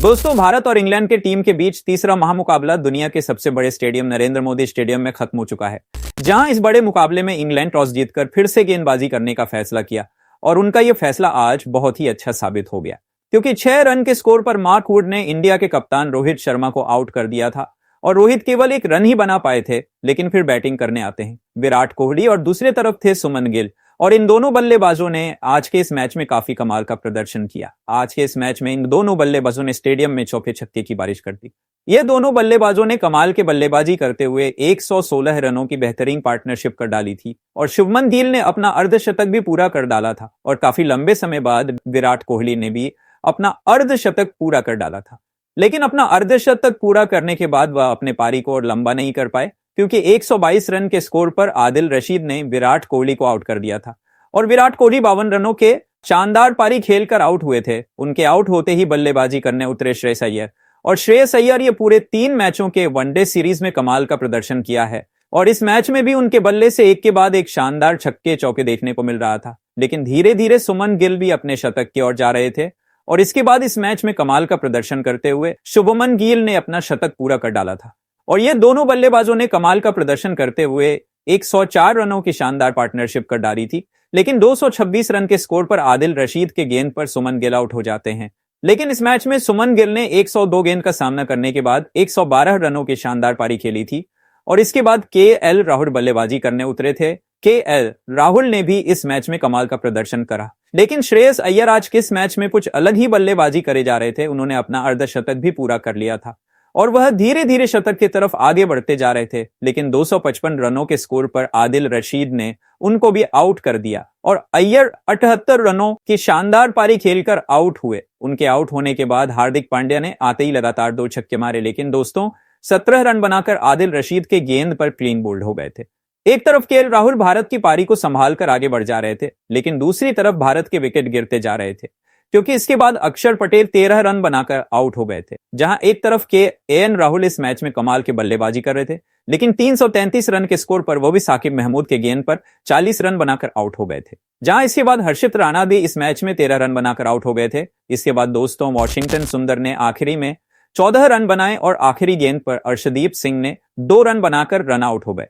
दोस्तों, भारत और इंग्लैंड के टीम के बीच तीसरा महामुकाबला दुनिया के सबसे बड़े स्टेडियम नरेंद्र मोदी स्टेडियम में खत्म हो चुका है, जहां इस बड़े मुकाबले में इंग्लैंड टॉस जीतकर फिर से गेंदबाजी करने का फैसला किया और उनका यह फैसला आज बहुत ही अच्छा साबित हो गया, क्योंकि 6 रन के स्कोर पर मार्क वुड ने इंडिया के कप्तान रोहित शर्मा को आउट कर दिया था और रोहित केवल 1 रन ही बना पाए थे, लेकिन फिर बैटिंग करने आते हैं विराट कोहली और दूसरी तरफ थे सुमन गिल। और इन दोनों बल्लेबाजों ने आज के इस मैच में काफी कमाल का प्रदर्शन किया। आज के इस मैच में इन दोनों बल्लेबाजों ने स्टेडियम में चौके छक्के की बारिश कर दी। ये दोनों बल्लेबाजों ने कमाल के बल्लेबाजी करते हुए 116 रनों की बेहतरीन पार्टनरशिप कर डाली थी और शुभमन गिल ने अपना अर्धशतक भी पूरा कर डाला था और काफी लंबे समय बाद विराट कोहली ने भी अपना अर्धशतक पूरा कर डाला था। लेकिन अपना अर्धशतक पूरा करने के बाद वह अपने पारी को और लंबा नहीं कर पाए, क्योंकि 122 रन के स्कोर पर आदिल रशीद ने विराट कोहली को आउट कर दिया था और विराट कोहली 52 रनों के शानदार पारी खेलकर आउट हुए थे। उनके आउट होते ही बल्लेबाजी करने उतरे श्रेयस अय्यर और श्रेयस अय्यर ये पूरे 3 मैचों के वनडे सीरीज में कमाल का प्रदर्शन किया है और इस मैच में भी उनके बल्ले से एक के बाद एक शानदार छक्के चौके देखने को मिल रहा था। लेकिन धीरे धीरे सुमन गिल भी अपने शतक की ओर जा रहे थे और इसके बाद इस मैच में कमाल का प्रदर्शन करते हुए शुभमन गिल ने अपना शतक पूरा कर डाला था और ये दोनों बल्लेबाजों ने कमाल का प्रदर्शन करते हुए 104 रनों की शानदार पार्टनरशिप कर डाली थी। लेकिन 226 रन के स्कोर पर आदिल रशीद के गेंद पर सुमन गिल आउट हो जाते हैं। लेकिन इस मैच में सुमन गिल ने 102 गेंद का सामना करने के बाद 112 रनों की शानदार पारी खेली थी और इसके बाद केएल राहुल बल्लेबाजी करने उतरे थे। केएल राहुल ने भी इस मैच में कमाल का प्रदर्शन करा, लेकिन श्रेयस अय्यर आज के इस मैच में कुछ अलग ही बल्लेबाजी करे जा रहे थे। उन्होंने अपना अर्धशतक भी पूरा कर लिया था और वह धीरे धीरे शतक की तरफ आगे बढ़ते जा रहे थे, लेकिन 255 रनों के स्कोर पर आदिल रशीद ने उनको भी आउट कर दिया और अय्यर 78 रनों की शानदार पारी खेलकर आउट हुए। उनके आउट होने के बाद हार्दिक पांड्या ने आते ही लगातार 2 छक्के मारे, लेकिन दोस्तों 17 रन बनाकर आदिल रशीद के गेंद पर क्लीन बोल्ड हो गए थे। एक तरफ केएल राहुल भारत की पारी को संभालकर आगे बढ़ जा रहे थे, लेकिन दूसरी तरफ भारत के विकेट गिरते जा रहे थे, क्योंकि इसके बाद अक्षर पटेल 13 रन बनाकर आउट हो गए थे। जहां एक तरफ केएल राहुल इस मैच में कमाल की बल्लेबाजी कर रहे थे, लेकिन 333 रन के स्कोर पर वो भी साकिब महमूद के गेंद पर 40 रन बनाकर आउट हो गए थे। जहां इसके बाद हर्षित राणा भी इस मैच में 13 रन बनाकर आउट हो गए थे। इसके बाद दोस्तों वाशिंगटन सुंदर ने आखिरी में 14 रन बनाए और आखिरी गेंद पर अर्शदीप सिंह ने 2 रन बनाकर रन आउट हो गए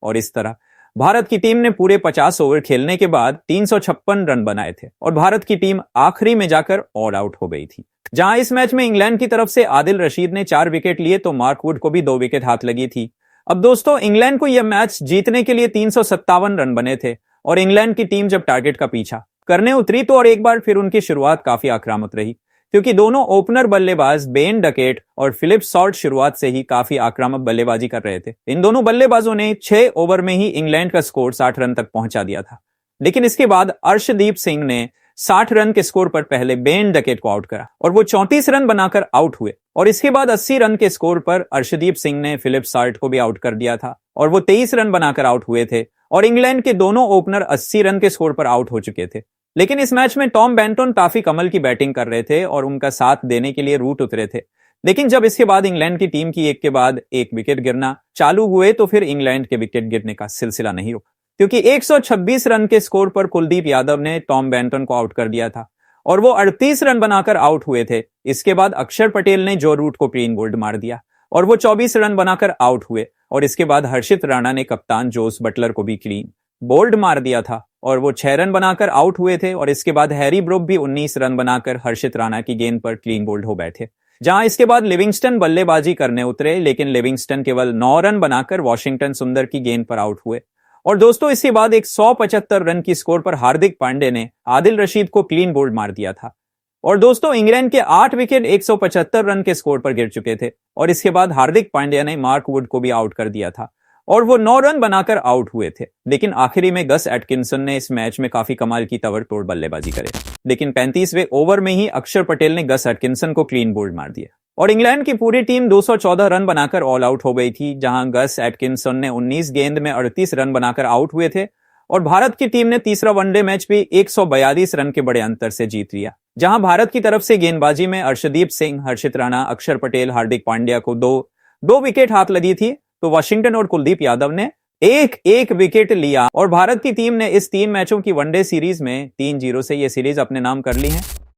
और इस तरह भारत की टीम ने पूरे 50 ओवर खेलने के बाद 356 रन बनाए थे और भारत की टीम आखिरी में जाकर ऑल आउट हो गई थी। जहां इस मैच में इंग्लैंड की तरफ से आदिल रशीद ने 4 विकेट लिए तो मार्क वुड को भी 2 विकेट हाथ लगी थी। अब दोस्तों इंग्लैंड को यह मैच जीतने के लिए 357 रन बने थे और इंग्लैंड की टीम जब टारगेट का पीछा करने उतरी तो और एक बार फिर उनकी शुरुआत काफी आक्रामक रही, क्योंकि दोनों ओपनर बल्लेबाज बेन डकेट और फिलिप सॉल्ट शुरुआत से ही काफी आक्रामक बल्लेबाजी कर रहे थे। इन दोनों बल्लेबाजों ने 6 ओवर में ही इंग्लैंड का स्कोर 60 रन तक पहुंचा दिया था, लेकिन इसके बाद अर्शदीप सिंह ने 60 रन के स्कोर पर पहले बेन डकेट को आउट करा और वो 34 रन बनाकर आउट हुए और इसके बाद 80 रन के स्कोर पर अर्शदीप सिंह ने फिलिप सॉल्ट को भी आउट कर दिया था और वो 23 रन बनाकर आउट हुए थे और इंग्लैंड के दोनों ओपनर 80 रन के स्कोर पर आउट हो चुके थे। लेकिन इस मैच में टॉम बेंटन काफी कमल की बैटिंग कर रहे थे और उनका साथ देने के लिए रूट उतरे थे, लेकिन जब इसके बाद इंग्लैंड की टीम की एक के बाद एक विकेट गिरना चालू हुए तो फिर इंग्लैंड के विकेट गिरने का सिलसिला नहीं रुका, क्योंकि 126 रन के स्कोर पर कुलदीप यादव ने टॉम बेंटन को आउट कर दिया था और वो 38 रन बनाकर आउट हुए थे। इसके बाद अक्षर पटेल ने जो रूट को क्लीन बोल्ड मार दिया और वो 24 रन बनाकर आउट हुए और इसके बाद हर्षित राणा ने कप्तान जोस बटलर को भी क्लीन बोल्ड मार दिया था और वो 6 रन बनाकर आउट हुए थे और इसके बाद हैरी ब्रूक भी 19 रन बनाकर हर्षित राणा की गेंद पर क्लीन बोल्ड हो बैठे। जहां इसके बाद लिविंगस्टन बल्लेबाजी करने उतरे, लेकिन लिविंगस्टन केवल 9 रन बनाकर वॉशिंगटन सुंदर की गेंद पर आउट हुए और दोस्तों इसके बाद 175 रन की स्कोर पर हार्दिक पांड्या ने आदिल रशीद को क्लीन बोल्ड मार दिया था और दोस्तों इंग्लैंड के 8 विकेट 175 रन के स्कोर पर गिर चुके थे और इसके बाद हार्दिक पांड्या ने मार्क वुड को भी आउट कर दिया था और वो 9 रन बनाकर आउट हुए थे। लेकिन आखिरी में गस एटकिंसन ने इस मैच में काफी कमाल की ताबड़तोड़ बल्लेबाजी करे, लेकिन 35वें ओवर में ही अक्षर पटेल ने गस एटकिंसन को क्लीन बोल्ड मार दिया और इंग्लैंड की पूरी टीम 214 रन बनाकर ऑल आउट हो गई थी। जहां गस एटकिंसन ने 19 गेंद में 38 रन बनाकर आउट हुए थे और भारत की टीम ने तीसरा वनडे मैच भी 142 रन के बड़े अंतर से जीत लिया। जहां भारत की तरफ से गेंदबाजी में अर्शदीप सिंह, हर्षित राणा, अक्षर पटेल, हार्दिक पांड्या को दो विकेट हाथ लगी थी, तो वाशिंगटन और कुलदीप यादव ने एक विकेट लिया और भारत की टीम ने इस 3 मैचों की वनडे सीरीज में 3-0 से ये सीरीज अपने नाम कर ली है।